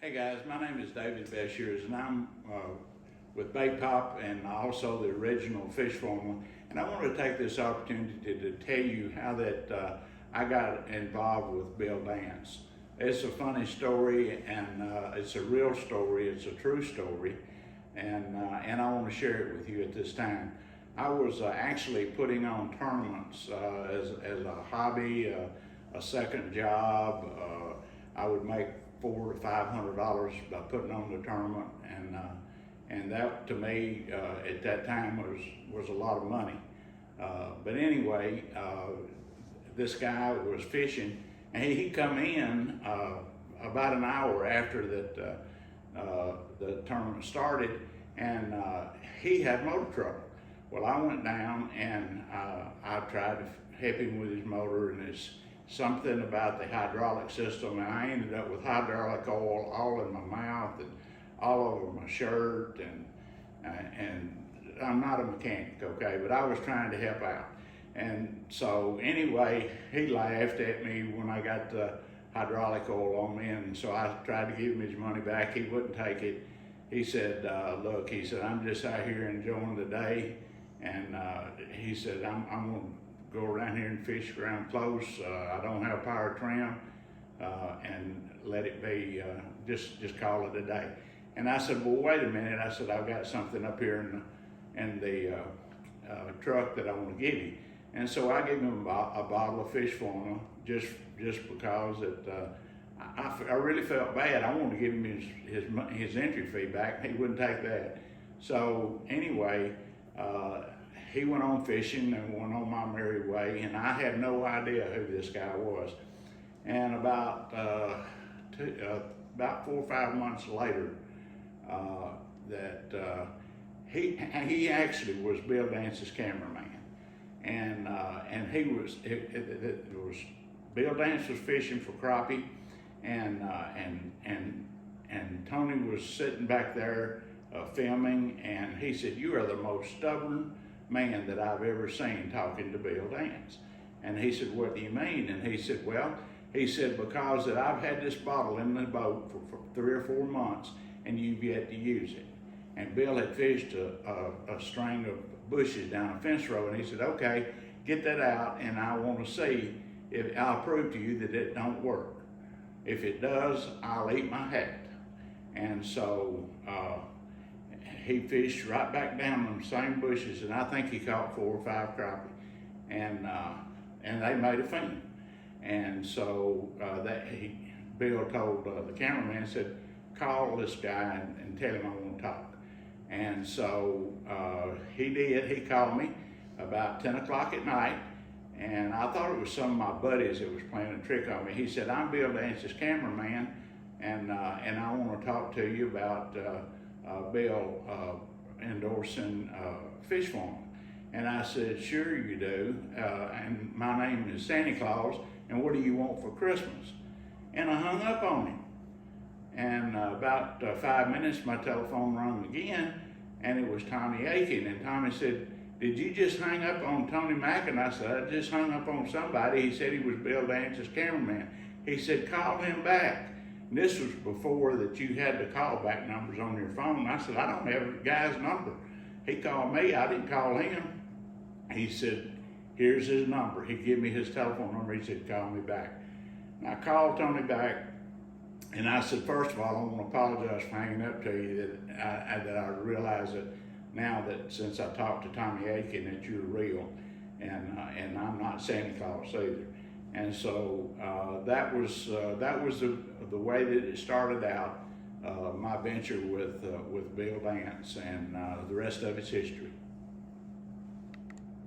Hey guys, my name is David Bethshears, and I'm with Bait Pop and also the original fish formula. And I want to take this opportunity to tell you how that I got involved with Bill Dance. It's a funny story, and it's a real story. It's a true story, and I want to share it with you at this time. I was actually putting on tournaments as a hobby, a second job. I would make $400 to $500 by putting on the tournament, and that to me at that time was a lot of money. But anyway, this guy was fishing, and he come in about an hour after that the tournament started, and he had motor trouble. Well, I went down and I tried to help him with his motor, and it's something about the hydraulic system, and I ended up with hydraulic oil all in my mouth and all over my shirt, and I'm not a mechanic, okay, but I was trying to help out. And so anyway, he laughed at me when I got the hydraulic oil on me, and so I tried to give him his money back. He wouldn't take it. He said, look, he said, I'm just out here enjoying the day, and he said, I'm gonna go around here and fish around close. I don't have power trim, and let it be, just call it a day. And I said, well, wait a minute. I said, I've got something up here in the truck that I want to give you. And so I gave him a bottle of fish formula just because I really felt bad. I wanted to give him his entry fee back. He wouldn't take that. So anyway, he went on fishing and went on my merry way, and I had no idea who this guy was. And about 4 or 5 months later, he actually was Bill Dance's cameraman, and it was Bill Dance was fishing for crappie, and Tony was sitting back there filming, and he said, "You are the most stubborn man that I've ever seen talking to Bill Dance." And he said, "What do you mean?" And he said, "Well," he said, "because that I've had this bottle in the boat for 3 or 4 months, and you've yet to use it." And Bill had fished a string of bushes down a fence row, and he said, "Okay, get that out, and I want to see if I'll prove to you that it don't work. If it does, I'll eat my hat." And so he fished right back down them same bushes, and I think he caught 4 or 5 crappie, and they made a fin. And so Bill told the cameraman, said, "Call this guy and tell him I want to talk." And so he did. He called me about 10 o'clock at night, and I thought it was some of my buddies that was playing a trick on me. He said, "I'm Bill Dance's cameraman, and I want to talk to you about Bill endorsing fish formula." And I said, "Sure you do, and my name is Santa Claus, and what do you want for Christmas?" And I hung up on him. And about 5 minutes, my telephone rang again, and it was Tommy Aiken. And Tommy said, "Did you just hang up on Tony Mack?" And I said, "I just hung up on somebody." He said he was Bill Dance's cameraman. He said, "Call him back." And this was before that you had the callback numbers on your phone. I said, "I don't have the guy's number." He called me, I didn't call him. He said, "Here's his number." He gave me his telephone number. He said, "Call me back." And I called Tony back, and I said, "First of all, I want to apologize for hanging up to you, that I realize that now that since I talked to Tommy Aiken that you're real, and I'm not Santa Claus either." And so that was the way that it started out, my venture with Bill Dance, and the rest of it's history.